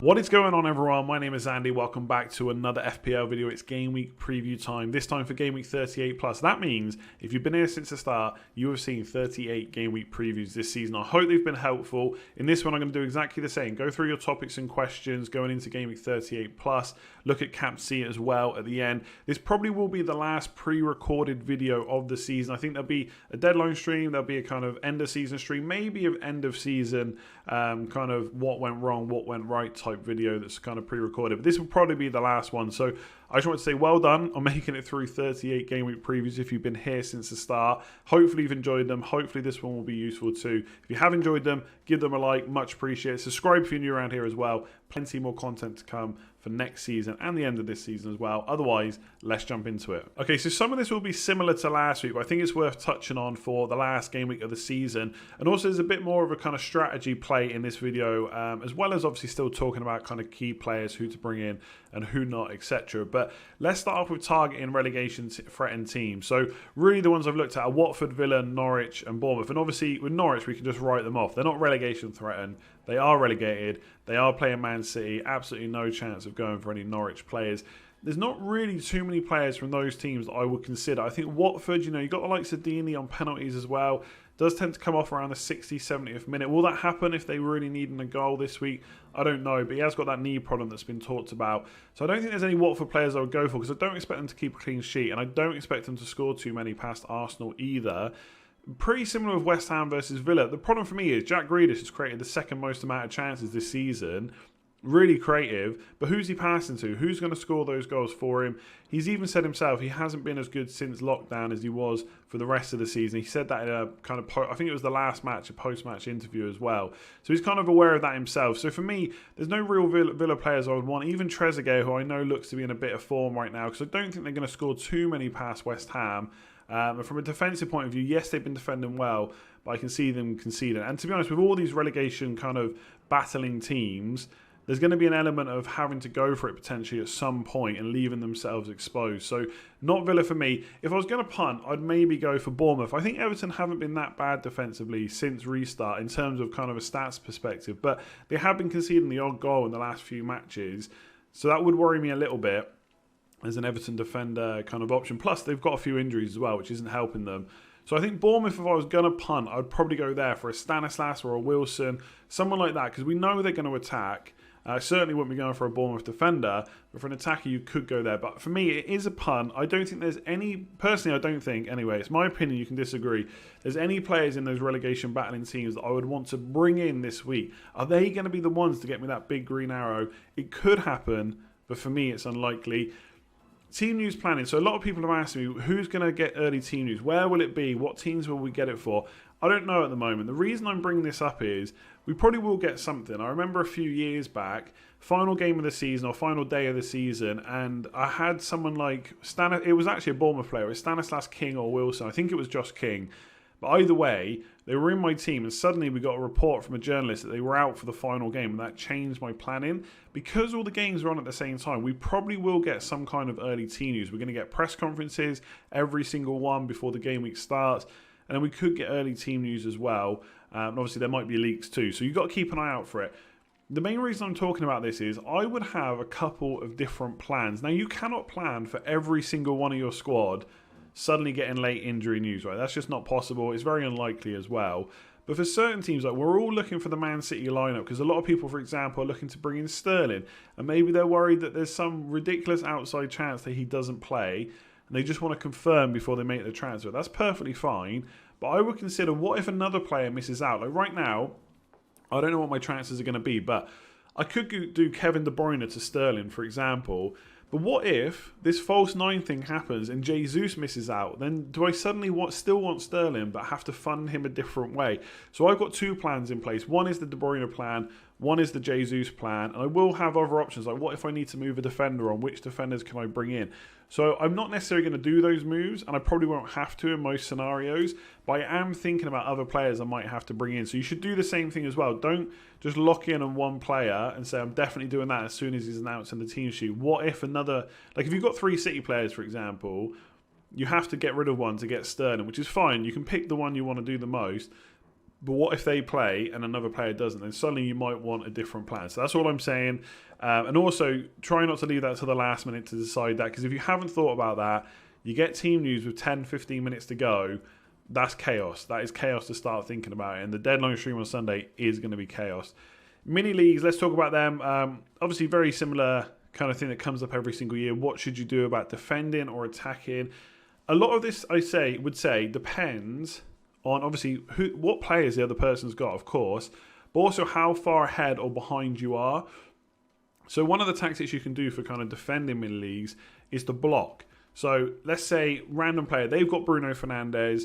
What is going on, everyone? My name is Andy. Welcome back to another FPL video. It's Game Week preview time, this time for Game Week 38 plus. That means if you've been here since the start, you have seen 38 Game Week previews this season. I hope they've been helpful. In this one, I'm going to do exactly the same. Go through your topics and questions going into Game Week 38 plus. Look at Captaincy as well at the end. This probably will be the last pre-recorded video of the season. I think there'll be a deadline stream. There'll be a kind of end of season stream, maybe of end of season, kind of what went wrong, what went right type video that's kind of pre-recorded. But this will probably be the last one. So I just want to say well done on making it through 38 Game Week previews if you've been here since the start. Hopefully you've enjoyed them. Hopefully this one will be useful too. If you have enjoyed them, give them a like. Much appreciated. Subscribe if you're new around here as well. Plenty more content to come for next season and the end of this season as well. Otherwise, let's jump into it. Okay, so some of this will be similar to last week, but I think it's worth touching on for the last game week of the season. And also there's a bit more of a kind of strategy play in this video, as well as obviously still talking about kind of key players, who to bring in and who not, etc. But let's start off with targeting relegation threatened teams. So really the ones I've looked at are Watford, Villa, Norwich and Bournemouth. And obviously with Norwich, we can just write them off. They're not relegation threatened. They are relegated. They are playing Man City. Absolutely no chance of going for any Norwich players. There's not really too many players from those teams that I would consider. I think Watford, you know, you've got the likes of Deeney on penalties as well. Does tend to come off around the 60th, 70th minute. Will that happen if they really need a goal this week? I don't know, but he has got that knee problem that's been talked about. So I don't think there's any Watford players I would go for because I don't expect them to keep a clean sheet and I don't expect them to score too many past Arsenal either. Pretty similar with West Ham versus Villa. The problem for me is Jack Grealish has created the second most amount of chances this season. Really creative, but who's he passing to? Who's going to score those goals for him? He's even said himself he hasn't been as good since lockdown as he was for the rest of the season. He said that in a kind of, I think it was the last match, a post-match interview as well. So he's kind of aware of that himself. So for me, there's no real Villa players I would want. Even Trezeguet, who I know looks to be in a bit of form right now, because I don't think they're going to score too many past West Ham. And from a defensive point of view, yes, they've been defending well, but I can see them conceding. And to be honest, with all these relegation kind of battling teams, there's going to be an element of having to go for it potentially at some point and leaving themselves exposed. So not Villa for me. If I was going to punt, I'd maybe go for Bournemouth. I think Everton haven't been that bad defensively since restart in terms of kind of a stats perspective, but they have been conceding the odd goal in the last few matches. So that would worry me a little bit as an Everton defender kind of option. Plus, they've got a few injuries as well, which isn't helping them. So I think Bournemouth, if I was going to punt, I'd probably go there for a Stanislas or a Wilson, someone like that, because we know they're going to attack. Certainly wouldn't be going for a Bournemouth defender, but for an attacker, you could go there. But for me, it is a punt. I don't think there's any, personally, I don't think, anyway, it's my opinion, you can disagree, there's any players in those relegation battling teams that I would want to bring in this week. Are they going to be the ones to get me that big green arrow? It could happen, but for me, it's unlikely. Team news planning. So a lot of people have asked me, who's going to get early team news? Where will it be? What teams will we get it for? I don't know at the moment. The reason I'm bringing this up is we probably will get something. I remember a few years back, final game of the season or final day of the season, and I had someone like it was actually a Bournemouth player. It was Stanislas King or Wilson. I think it was Josh King. But either way, they were in my team and suddenly we got a report from a journalist that they were out for the final game and that changed my planning. Because all the games were on at the same time, we probably will get some kind of early team news. We're going to get press conferences, every single one before the game week starts. And then we could get early team news as well. And obviously there might be leaks too. So you've got to keep an eye out for it. The main reason I'm talking about this is I would have a couple of different plans. Now you cannot plan for every single one of your squad suddenly getting late injury news, right? That's just not possible. It's very unlikely as well. But for certain teams, like we're all looking for the Man City lineup because a lot of people, for example, are looking to bring in Sterling. And maybe they're worried that there's some ridiculous outside chance that he doesn't play. And they just want to confirm before they make the transfer. That's perfectly fine. But I would consider, what if another player misses out? Like right now, I don't know what my transfers are going to be, but I could do Kevin De Bruyne to Sterling, for example. But what if this false 9 thing happens and Jesus misses out? Then do I suddenly still want Sterling but have to fund him a different way? So I've got two plans in place. One is the De Bruyne plan. One is the Jesus plan. And I will have other options. Like what if I need to move a defender on? Which defenders can I bring in? So I'm not necessarily going to do those moves. And I probably won't have to in most scenarios. But I am thinking about other players I might have to bring in. So you should do the same thing as well. Don't just lock in on one player and say, I'm definitely doing that as soon as he's announced in the team sheet. What if another... Like if you've got 3 City players, for example, you have to get rid of one to get Sterling, which is fine. You can pick the one you want to do the most. But what if they play and another player doesn't? Then suddenly you might want a different plan. So that's all I'm saying. And also, try not to leave that to the last minute to decide that. Because if you haven't thought about that, you get team news with 10, 15 minutes to go. That's chaos. That is chaos to start thinking about it. And the deadline stream on Sunday is going to be chaos. Mini leagues, let's talk about them. Obviously, very similar kind of thing that comes up every single year. What should you do about defending or attacking? A lot of this, I would say, depends on obviously what players the other person's got, of course, but also how far ahead or behind you are. So one of the tactics you can do for kind of defending mini leagues is to block. So let's say random player, they've got Bruno Fernandes,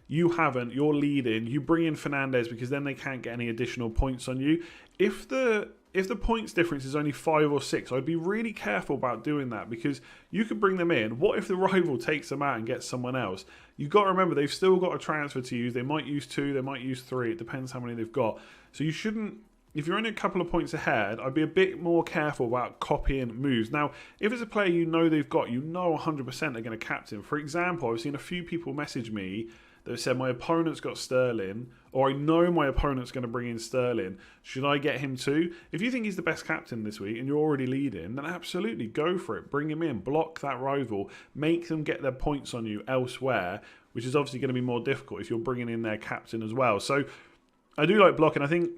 you haven't, you're leading, you bring in Fernandes because then they can't get any additional points on you. If the points difference is only 5 or 6, I'd be really careful about doing that because you could bring them in. What if the rival takes them out and gets someone else? You've got to remember, they've still got a transfer to use. They might use 2, they might use 3. It depends how many they've got. So you shouldn't, if you're only a couple of points ahead, I'd be a bit more careful about copying moves. Now, if it's a player you know they've got, you know 100% they're going to captain. For example, I've seen a few people message me that said my opponent's got Sterling, or I know my opponent's going to bring in Sterling. Should I get him too? If you think he's the best captain this week and you're already leading, then absolutely go for it. Bring him in, block that rival, make them get their points on you elsewhere, which is obviously going to be more difficult if you're bringing in their captain as well. So I do like blocking. I think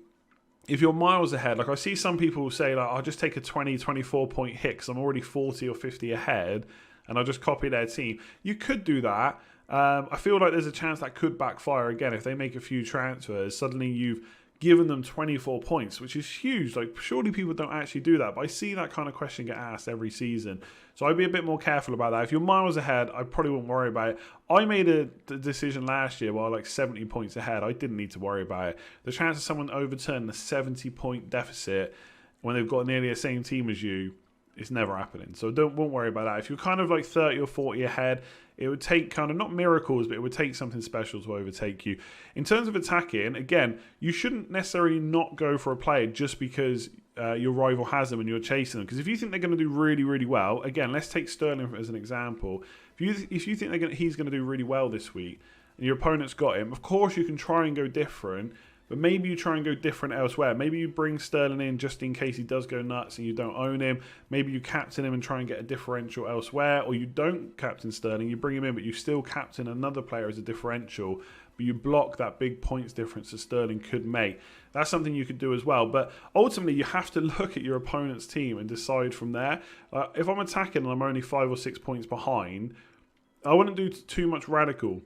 if you're miles ahead, like I see some people say, like, I'll just take a 20, 24 point hit because I'm already 40 or 50 ahead and I'll just copy their team. You could do that. I feel like there's a chance that could backfire again if they make a few transfers. Suddenly you've given them 24 points, which is huge. Like, surely people don't actually do that. But I see that kind of question get asked every season. So I'd be a bit more careful about that. If you're miles ahead, I probably wouldn't worry about it. I made a decision last year while like 70 points ahead. I didn't need to worry about it. The chance of someone overturning a 70-point deficit when they've got nearly the same team as you, it's never happening. So won't worry about that. If you're kind of like 30 or 40 ahead, it would take kind of not miracles, but it would take something special to overtake you. In terms of attacking, again, you shouldn't necessarily not go for a player just because your rival has them and you're chasing them. Because if you think they're going to do really, really well, again, let's take Sterling as an example. If you think he's going to do really well this week and your opponent's got him, of course you can try and go different. But maybe you try and go different elsewhere. Maybe you bring Sterling in just in case he does go nuts and you don't own him. Maybe you captain him and try and get a differential elsewhere. Or you don't captain Sterling, you bring him in, but you still captain another player as a differential. But you block that big points difference that Sterling could make. That's something you could do as well. But ultimately, you have to look at your opponent's team and decide from there. If I'm attacking and I'm only 5 or 6 points behind, I wouldn't do too much radical.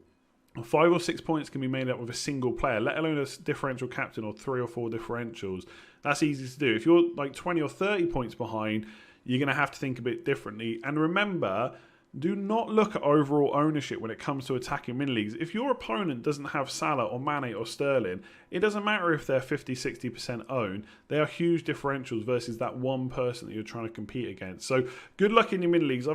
5 or 6 points can be made up with a single player, let alone a differential captain or 3 or 4 differentials. That's easy to do. If you're like 20 or 30 points behind, you're going to have to think a bit differently. And remember, do not look at overall ownership when it comes to attacking mini leagues. If your opponent doesn't have Salah or Mane or Sterling, it doesn't matter if they're 50, 60% owned. They are huge differentials versus that one person that you're trying to compete against. So good luck in your mini leagues.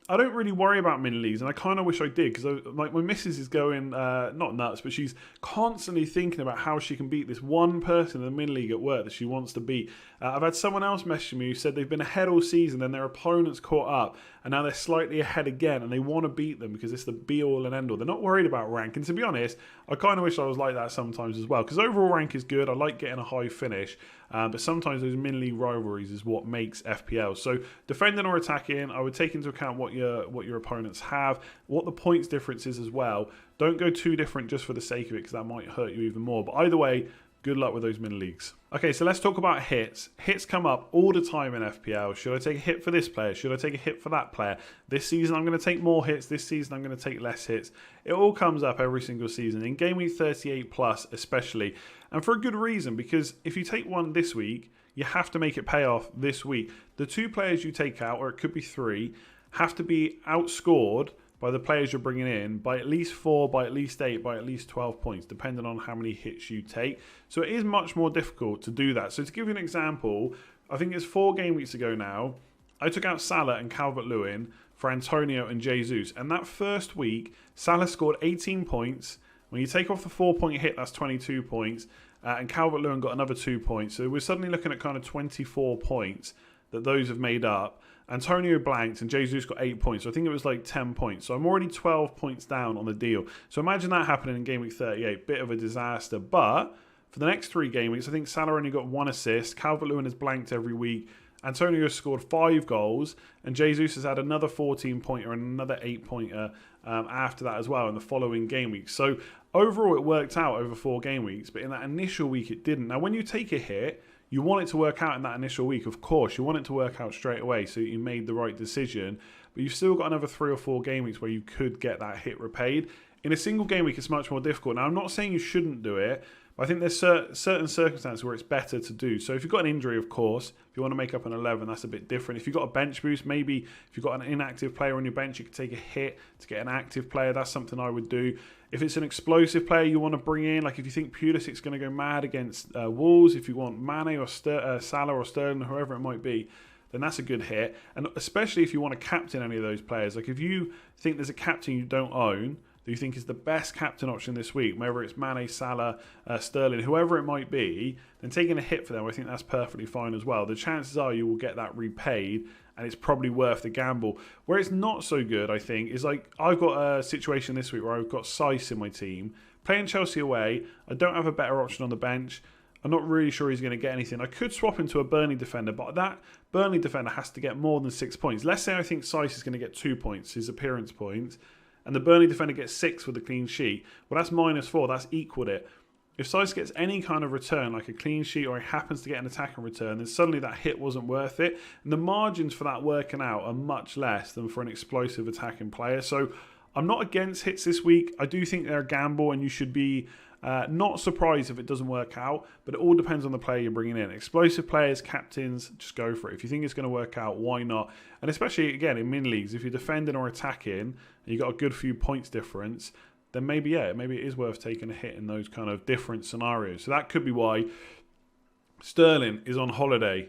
I don't really worry about mini leagues, and I kind of wish I did because like my missus is going not nuts, but she's constantly thinking about how she can beat this one person in the mini league at work that she wants to beat. I've had someone else message me who said they've been ahead all season, then their opponent's caught up, and now they're slightly ahead again, and they want to beat them because it's the be-all and end-all. They're not worried about rank, and to be honest, I kind of wish I was like that sometimes as well because overall rank is good. I like getting a high finish, but sometimes those mini league rivalries is what makes FPL. So defending or attacking, I would take into account what your opponents have, what the points difference is as well. Don't go too different just for the sake of it because that might hurt you even more. But either way, good luck with those mini leagues. Okay, so let's talk about hits. Hits come up all the time in FPL. Should I take a hit for this player? Should I take a hit for that player? This season I'm going to take more hits. This season I'm going to take less hits. It all comes up every single season. In Game Week 38 plus especially. And for a good reason, because if you take one this week, you have to make it pay off this week. The 2 players you take out, or it could be 3, have to be outscored by the players you're bringing in by at least 4, by at least 8, by at least 12 points, depending on how many hits you take. So it is much more difficult to do that. So to give you an example, I think it's 4 game weeks ago now, I took out Salah and Calvert-Lewin for Antonio and Jesus. And that first week, Salah scored 18 points. When you take off the 4-point hit, that's 22 points. And Calvert-Lewin got another 2 points. So we're suddenly looking at kind of 24 points that those have made up. Antonio blanked and Jesus got 8 points. So I think it was like 10 points. So I'm already 12 points down on the deal. So imagine that happening in game week 38. Bit of a disaster. But for the next 3 game weeks, I think Salah only got 1 assist. Calvert-Lewin has blanked every week. Antonio has scored 5 goals. And Jesus has had another 14-pointer and another 8-pointer after that as well in the following game weeks. So overall, it worked out over 4 game weeks. But in that initial week, it didn't. Now, when you take a hit, you want it to work out in that initial week, of course. You want it to work out straight away so you made the right decision. But you've still got another 3 or 4 game weeks where you could get that hit repaid. In a single game week, it's much more difficult. Now, I'm not saying you shouldn't do it, but I think there's certain circumstances where it's better to do. So if you've got an injury, of course, if you want to make up an 11, that's a bit different. If you've got a bench boost, maybe if you've got an inactive player on your bench, you could take a hit to get an active player. That's something I would do. If it's an explosive player you want to bring in, like if you think Pulisic's going to go mad against Wolves, if you want Mane or Salah or Sterling, or whoever it might be, then that's a good hit. And especially if you want to captain any of those players. Like if you think there's a captain you don't own, that you think is the best captain option this week, whether it's Mane, Salah, Sterling, whoever it might be, then taking a hit for them, I think that's perfectly fine as well. The chances are you will get that repaid, and it's probably worth the gamble. Where it's not so good, I think, is like I've got a situation this week where I've got Seiss in my team, playing Chelsea away. I don't have a better option on the bench. I'm not really sure he's going to get anything. I could swap him to a Burnley defender, but that Burnley defender has to get more than 6 points. Let's say I think Seiss is going to get 2 points, his appearance points, and the Burnley defender gets 6 with a clean sheet. Well, that's -4. That's equaled it. If Seiss gets any kind of return, like a clean sheet, or he happens to get an attacking return, then suddenly that hit wasn't worth it. And the margins for that working out are much less than for an explosive attacking player. So I'm not against hits this week. I do think they're a gamble, and you should be not surprised if it doesn't work out, but it all depends on the player you're bringing in. Explosive players, captains, just go for it. If you think it's going to work out, why not? And especially, again, in min leagues, if you're defending or attacking, and you've got a good few points difference, then maybe it is worth taking a hit in those kind of different scenarios. So that could be why Sterling is on holiday.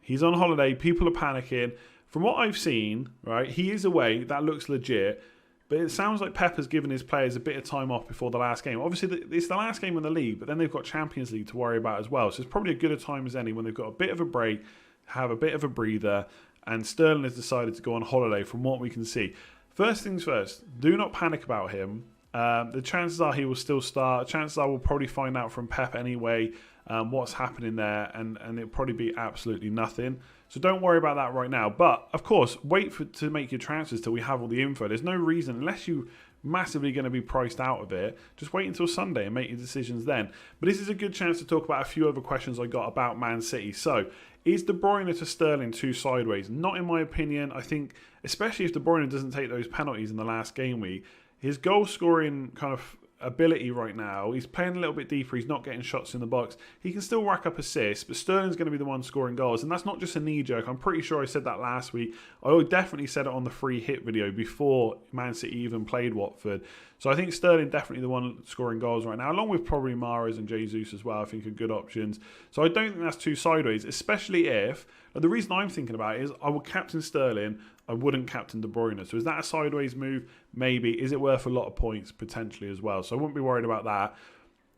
He's on holiday. People are panicking. From what I've seen, right, he is away. That looks legit. But it sounds like Pep has given his players a bit of time off before the last game. Obviously, it's the last game in the league, but then they've got Champions League to worry about as well. So it's probably a good a time as any when they've got a bit of a break, have a bit of a breather, and Sterling has decided to go on holiday from what we can see. First things first, do not panic about him. The chances are he will still start. Chances are we'll probably find out from Pep anyway what's happening there, and it'll probably be absolutely nothing. So don't worry about that right now. But, of course, wait to make your transfers till we have all the info. There's no reason, unless you're massively going to be priced out of it, just wait until Sunday and make your decisions then. But this is a good chance to talk about a few other questions I got about Man City. So, is De Bruyne to Sterling too sideways? Not in my opinion. I think, especially if De Bruyne doesn't take those penalties in the last game week, his goal-scoring kind of ability right now, he's playing a little bit deeper, he's not getting shots in the box, he can still rack up assists, but Sterling's going to be the one scoring goals, and that's not just a knee jerk. I'm pretty sure I said that last week. I definitely said it on the free hit video before Man City even played Watford. So I think Sterling definitely the one scoring goals right now, along with probably Mahrez and Jesus as well. I think are good options. So I don't think that's too sideways, especially if, the reason I'm thinking about it is I would captain Sterling, I wouldn't captain De Bruyne. So is that a sideways move? Maybe. Is it worth a lot of points? Potentially as well. So I wouldn't be worried about that.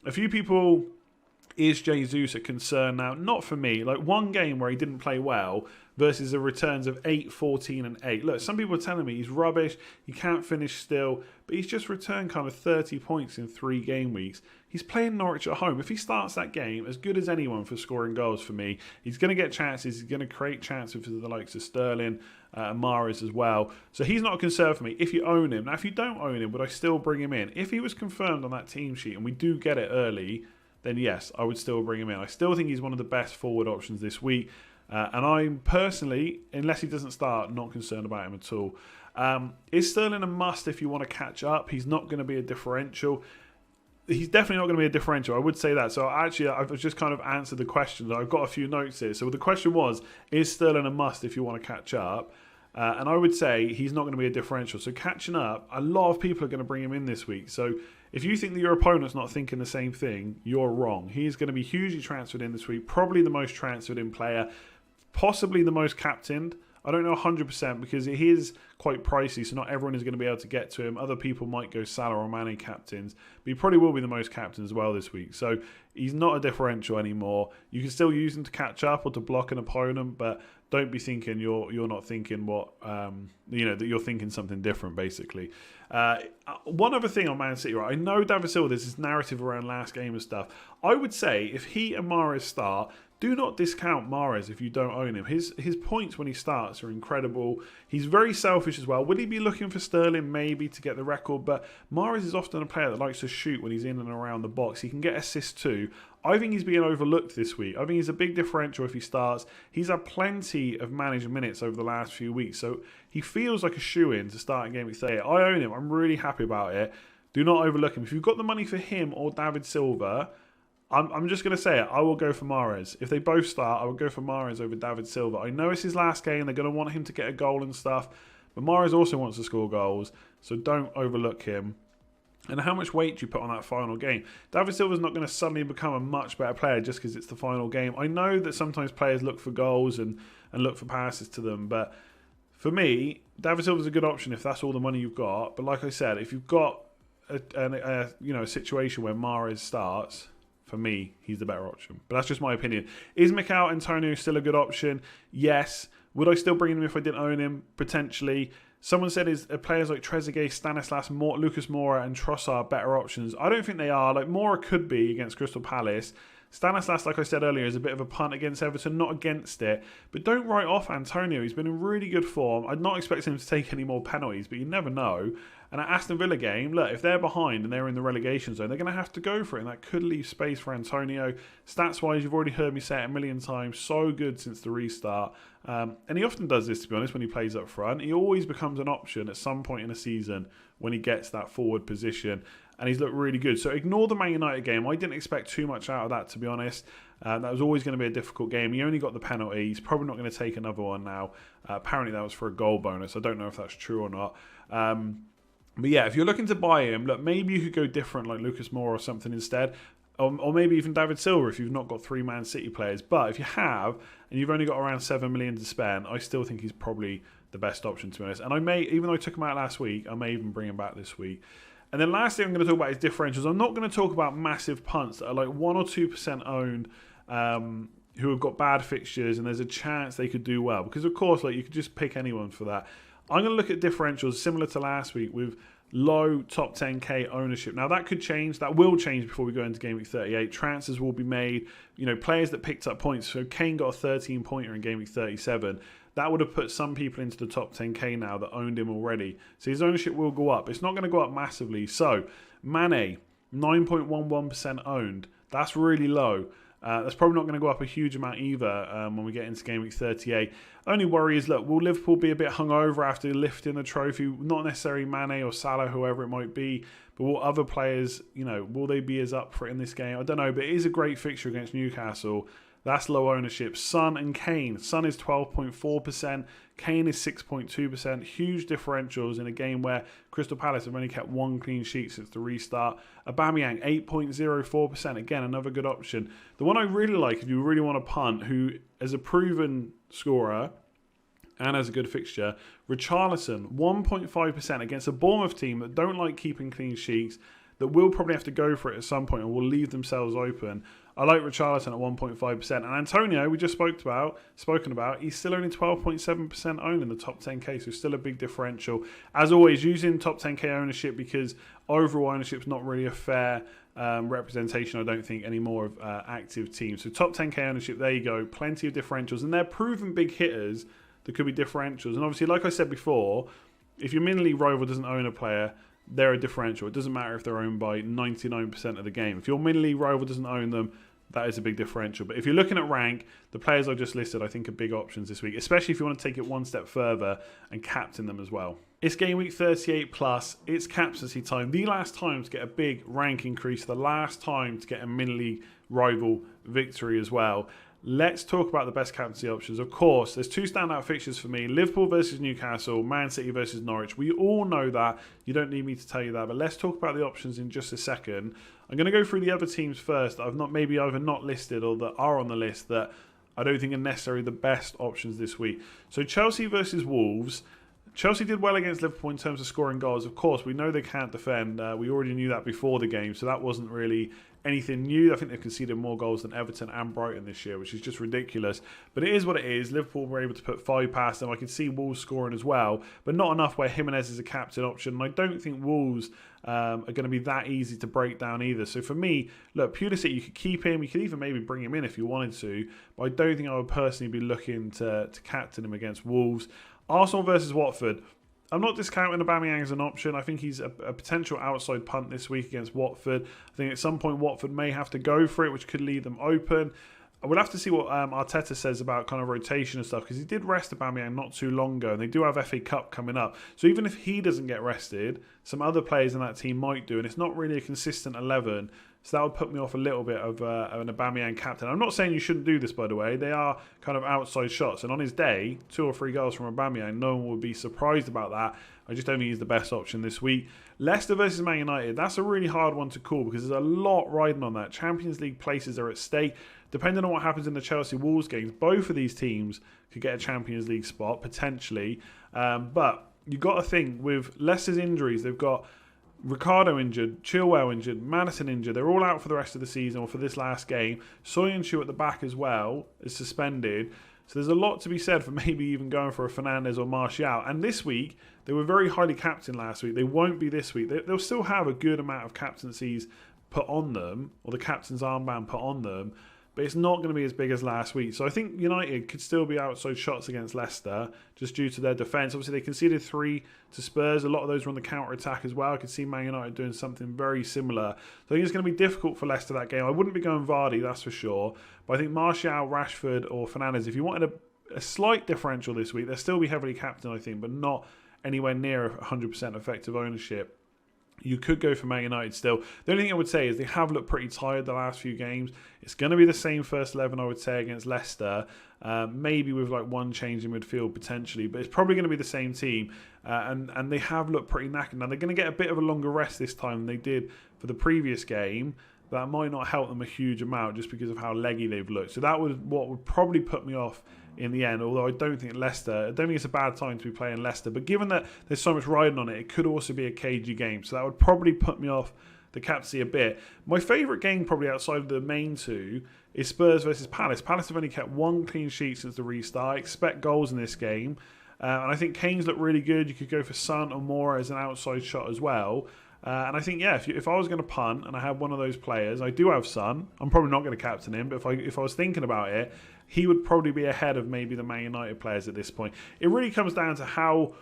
A few people, is Jesus a concern now? Not for me. Like one game where he didn't play well versus the returns of 8, 14 and 8. Look, some people are telling me he's rubbish, he can't finish still, but he's just returned kind of 30 points in 3 game weeks. He's playing Norwich at home. If he starts that game, as good as anyone for scoring goals for me, he's going to get chances, he's going to create chances for the likes of Sterling and Mahrez as well. So he's not a concern for me if you own him. Now, if you don't own him, would I still bring him in? If he was confirmed on that team sheet and we do get it early, then yes, I would still bring him in. I still think he's one of the best forward options this week. And I'm personally, unless he doesn't start, not concerned about him at all. Is Sterling a must if you want to catch up? He's not going to be a differential. He's definitely not going to be a differential. I would say that. So actually, I've just kind of answered the question. I've got a few notes here. So the question was, is Sterling a must if you want to catch up? And I would say he's not going to be a differential. So catching up, a lot of people are going to bring him in this week. So if you think that your opponent's not thinking the same thing, you're wrong. He's going to be hugely transferred in this week. Probably the most transferred in player. Possibly the most captained. I don't know 100% because he is quite pricey, so not everyone is going to be able to get to him. Other people might go Salah or Mane captains, but he probably will be the most captain as well this week. So he's not a differential anymore. You can still use him to catch up or to block an opponent, but don't be thinking you're not thinking what that you're thinking something different basically. One other thing on Man City, right? I know David Silva, there's this narrative around last game and stuff. I would say if he and Mahrez start, do not discount Mahrez if you don't own him. His points when he starts are incredible. He's very selfish as well. Would he be looking for Sterling maybe to get the record? But Mahrez is often a player that likes to shoot when he's in and around the box. He can get assists too. I think he's being overlooked this week. I think he's a big differential if he starts. He's had plenty of managed minutes over the last few weeks, so he feels like a shoe-in to start in Game Week 38. I own him. I'm really happy about it. Do not overlook him. If you've got the money for him or David Silva, I'm just going to say it. I will go for Mahrez. If they both start, I will go for Mahrez over David Silva. I know it's his last game. They're going to want him to get a goal and stuff. But Mahrez also wants to score goals. So don't overlook him. And how much weight do you put on that final game? David Silva's not going to suddenly become a much better player just because it's the final game. I know that sometimes players look for goals and look for passes to them. But for me, David Silva's a good option if that's all the money you've got. But like I said, if you've got a situation where Mahrez starts, for me, he's the better option. But that's just my opinion. Is Mikel Antonio still a good option? Yes. Would I still bring him if I didn't own him? Potentially. Someone said is players like Trezeguet, Stanislas, Lucas Moura and Trossard better options. I don't think they are. Like Moura could be against Crystal Palace. Stanislas, like I said earlier, is a bit of a punt against Everton, not against it. But don't write off Antonio. He's been in really good form. I'd not expect him to take any more penalties, but you never know. And at Aston Villa game, look, if they're behind and they're in the relegation zone, they're going to have to go for it. And that could leave space for Antonio. Stats-wise, you've already heard me say it a million times. So good since the restart. And he often does this, to be honest, when he plays up front. He always becomes an option at some point in a season when he gets that forward position. And he's looked really good. So ignore the Man United game. I didn't expect too much out of that, to be honest. That was always going to be a difficult game. He only got the penalty. He's probably not going to take another one now. Apparently that was for a goal bonus. I don't know if that's true or not. But yeah, if you're looking to buy him, look, maybe you could go different like Lucas Moura or something instead. Or maybe even David Silva if you've not got 3 Man City players. But if you have, and you've only got around 7 million to spend, I still think he's probably the best option, to be honest. And I may, even though I took him out last week, I may even bring him back this week. And then last thing I'm going to talk about is differentials. I'm not going to talk about massive punts that are like 1 or 2% owned, who have got bad fixtures, and there's a chance they could do well. Because, of course, like you could just pick anyone for that. I'm going to look at differentials similar to last week with low top 10k ownership. Now that could change. That will change before we go into Game Week 38. Transfers will be made. You know, players that picked up points. So Kane got a 13 pointer in Game Week 37. That would have put some people into the top 10k now that owned him already. So his ownership will go up. It's not going to go up massively. So Mane, 9.11% owned. That's really low. That's probably not going to go up a huge amount either when we get into Game Week 38. Only worry is, look, will Liverpool be a bit hungover after lifting the trophy? Not necessarily Mane or Salah, whoever it might be, but will other players, will they be as up for it in this game? I don't know, but it is a great fixture against Newcastle. That's low ownership. Son and Kane. Son is 12.4%. Kane is 6.2%. Huge differentials in a game where Crystal Palace have only kept 1 clean sheet since the restart. Aubameyang, 8.04%. Again, another good option. The one I really like, if you really want to punt, who is a proven scorer and has a good fixture, Richarlison, 1.5% against a Bournemouth team that don't like keeping clean sheets, that will probably have to go for it at some point and will leave themselves open. I like Richarlison at 1.5%. And Antonio, we just spoken about, he's still only 12.7% owned in the top 10k, so still a big differential. As always, using top 10k ownership because overall ownership is not really a fair representation, I don't think, anymore of active teams. So top 10k ownership, there you go. Plenty of differentials. And they're proven big hitters that could be differentials. And obviously, like I said before, if your mini-league rival doesn't own a player, they're a differential. It doesn't matter if they're owned by 99% of the game. If your mini-league rival doesn't own them, that is a big differential. But if you're looking at rank, the players I just listed I think are big options this week, especially if you want to take it one step further and captain them as well. It's Game Week 38 plus. It's captaincy time. The last time to get a big rank increase. The last time to get a mini-league rival victory as well. Let's talk about the best captaincy options. Of course, there's 2 standout fixtures for me. Liverpool versus Newcastle, Man City versus Norwich. We all know that. You don't need me to tell you that. But let's talk about the options in just a second. I'm going to go through the other teams first that I've not maybe either not listed or that are on the list that I don't think are necessarily the best options this week. So Chelsea versus Wolves. Chelsea did well against Liverpool in terms of scoring goals. Of course, we know they can't defend. We already knew that before the game, so that wasn't really anything new. I think they've conceded more goals than Everton and Brighton this year, which is just ridiculous. But it is what it is. Liverpool were able to put 5 past them. I could see Wolves scoring as well, but not enough where Jimenez is a captain option. And I don't think Wolves are going to be that easy to break down either. So for me, look, Pulisic, you could keep him. You could even maybe bring him in if you wanted to. But I don't think I would personally be looking to captain him against Wolves. Arsenal versus Watford. I'm not discounting Aubameyang as an option. I think he's a potential outside punt this week against Watford. I think at some point Watford may have to go for it, which could leave them open. I will have to see what Arteta says about kind of rotation and stuff, because he did rest Aubameyang not too long ago, and they do have FA Cup coming up. So even if he doesn't get rested, some other players in that team might do, and it's not really a consistent 11. So that would put me off a little bit of an Aubameyang captain. I'm not saying you shouldn't do this, by the way. They are kind of outside shots. And on his day, 2 or 3 goals from Aubameyang, no one would be surprised about that. I just don't think he's the best option this week. Leicester versus Man United. That's a really hard one to call because there's a lot riding on that. Champions League places are at stake. Depending on what happens in the Chelsea-Wolves games, both of these teams could get a Champions League spot, potentially. But you've got to think, with Leicester's injuries, they've got Ricardo injured, Chilwell injured, Maddison injured. They're all out for the rest of the season or for this last game. Soyuncu at the back as well is suspended. So there's a lot to be said for maybe even going for a Fernandes or Martial. And this week, they were very highly captained last week. They won't be this week. They'll still have a good amount of captaincies put on them, or the captain's armband put on them. But it's not going to be as big as last week. So I think United could still be outside shots against Leicester just due to their defence. Obviously, they conceded 3 to Spurs. A lot of those were on the counter-attack as well. I could see Man United doing something very similar. So I think it's going to be difficult for Leicester that game. I wouldn't be going Vardy, that's for sure. But I think Martial, Rashford or Fernandes, if you wanted a slight differential this week, they'll still be heavily captain, I think, but not anywhere near 100% effective ownership. You could go for Man United still. The only thing I would say is they have looked pretty tired the last few games. It's going to be the same first 11, I would say, against Leicester. Maybe with like one change in midfield potentially, but it's probably going to be the same team. And they have looked pretty knackered. Now, they're going to get a bit of a longer rest this time than they did for the previous game. That might not help them a huge amount just because of how leggy they've looked. So that was what would probably put me off in the end, although I don't think it's a bad time to be playing Leicester. But given that there's so much riding on it, it could also be a cagey game. So that would probably put me off the captaincy a bit. My favourite game probably outside of the main 2 is Spurs versus Palace. Palace have only kept 1 clean sheet since the restart. I expect goals in this game. And I think Kane's look really good. You could go for Son or Moura as an outside shot as well. And I think, yeah, if I was going to punt and I had one of those players, I do have Son. I'm probably not going to captain him, but if I was thinking about it, he would probably be ahead of maybe the Man United players at this point. It really comes down to how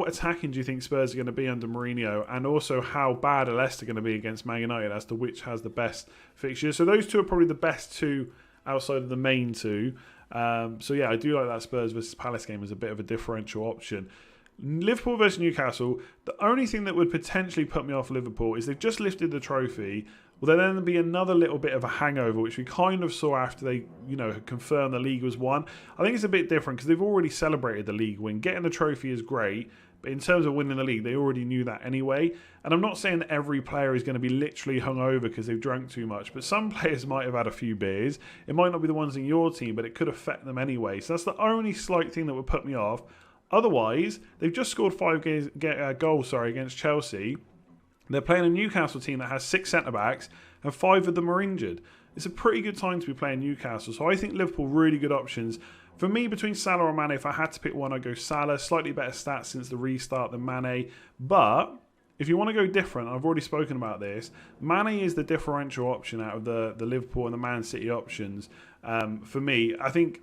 attacking do you think Spurs are going to be under Mourinho, and also how bad are Leicester going to be against Man United as to which has the best fixtures. So those 2 are probably the best 2 outside of the main 2. So yeah, I do like that Spurs versus Palace game as a bit of a differential option. Liverpool versus Newcastle, the only thing that would potentially put me off Liverpool is they've just lifted the trophy. Will there then be another little bit of a hangover, which we kind of saw after they, had confirmed the league was won? I think it's a bit different because they've already celebrated the league win. Getting the trophy is great, but in terms of winning the league, they already knew that anyway. And I'm not saying that every player is going to be literally hungover because they've drunk too much, but some players might have had a few beers. It might not be the ones in your team, but it could affect them anyway. So that's the only slight thing that would put me off. Otherwise, they've just scored 5 goals against Chelsea. They're playing a Newcastle team that has 6 centre-backs and 5 of them are injured. It's a pretty good time to be playing Newcastle. So I think Liverpool really good options. For me, between Salah or Mane, if I had to pick one, I'd go Salah. Slightly better stats since the restart than Mane. But if you want to go different, I've already spoken about this, Mane is the differential option out of the Liverpool and the Man City options. For me, I think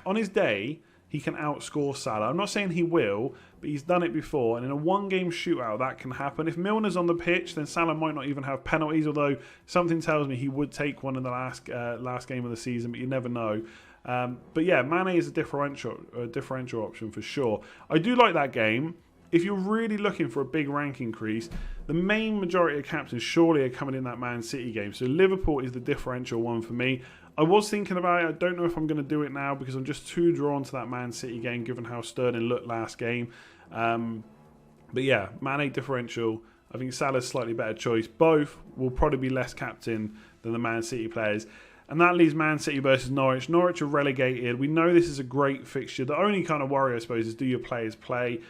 on his day, he can outscore Salah. I'm not saying he will, but he's done it before. And in a one-game shootout, that can happen. If Milner's on the pitch, then Salah might not even have penalties, although something tells me he would take one in the last game of the season, but you never know. But yeah, Mane is a differential option for sure. I do like that game. If you're really looking for a big rank increase, the main majority of captains surely are coming in that Man City game. So Liverpool is the differential one for me. I was thinking about it. I don't know if I'm going to do it now because I'm just too drawn to that Man City game given how Sterling looked last game. But yeah, Mane differential. I think Salah's slightly better choice. Both will probably be less captain than the Man City players. And that leaves Man City versus Norwich. Norwich are relegated. We know this is a great fixture. The only kind of worry, I suppose, is do your players play?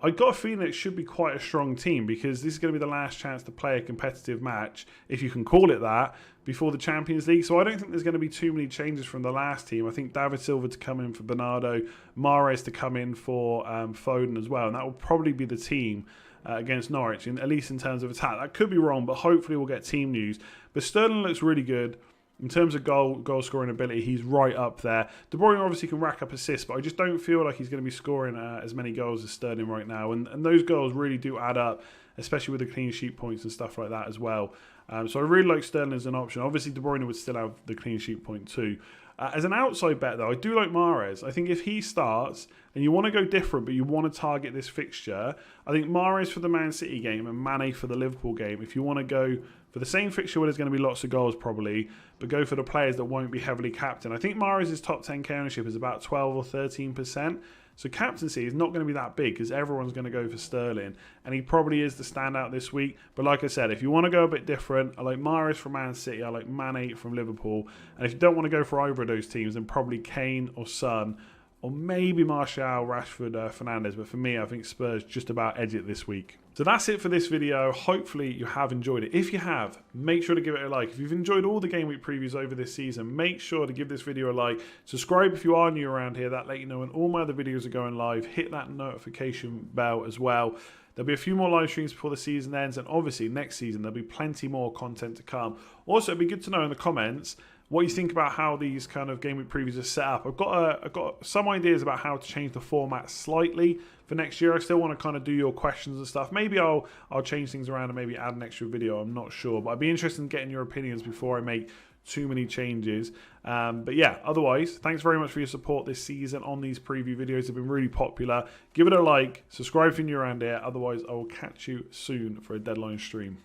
I got a feeling it should be quite a strong team because this is going to be the last chance to play a competitive match, if you can call it that, before the Champions League. So I don't think there's going to be too many changes from the last team. I think David Silva to come in for Bernardo, Mahrez to come in for Foden as well. And that will probably be the team against Norwich, at least in terms of attack. That could be wrong, but hopefully we'll get team news. But Sterling looks really good. In terms of goal scoring ability, he's right up there. De Bruyne obviously can rack up assists, but I just don't feel like he's going to be scoring as many goals as Sterling right now. And those goals really do add up, especially with the clean sheet points and stuff like that as well. So I really like Sterling as an option. Obviously, De Bruyne would still have the clean sheet point too. As an outside bet, though, I do like Mahrez. I think if he starts and you want to go different, but you want to target this fixture, I think Mahrez for the Man City game and Mane for the Liverpool game, if you want to go for the same fixture where there's going to be lots of goals probably, but go for the players that won't be heavily captained. I think Mahrez's top 10k ownership is about 12 or 13%. So captaincy is not going to be that big because everyone's going to go for Sterling. And he probably is the standout this week. But like I said, if you want to go a bit different, I like Mahrez from Man City. I like Mane from Liverpool. And if you don't want to go for either of those teams, then probably Kane or Son. Or maybe Martial, Rashford, Fernandes. But for me, I think Spurs just about edge it this week. So that's it for this video. Hopefully you have enjoyed it. If you have, make sure to give it a like. If you've enjoyed all the Game Week previews over this season, make sure to give this video a like. Subscribe if you are new around here. That let you know when all my other videos are going live. Hit that notification bell as well. There'll be a few more live streams before the season ends. And obviously next season, there'll be plenty more content to come. Also, it'd be good to know in the comments what you think about how these kind of Game Week previews are set up. I've got some ideas about how to change the format slightly for next year. I still want to kind of do your questions and stuff. Maybe I'll change things around and maybe add an extra video. I'm not sure, but I'd be interested in getting your opinions before I make too many changes. But yeah, otherwise, thanks very much for your support this season on these preview videos. They've been really popular. Give it a like, subscribe if you're new around here. Otherwise, I will catch you soon for a deadline stream.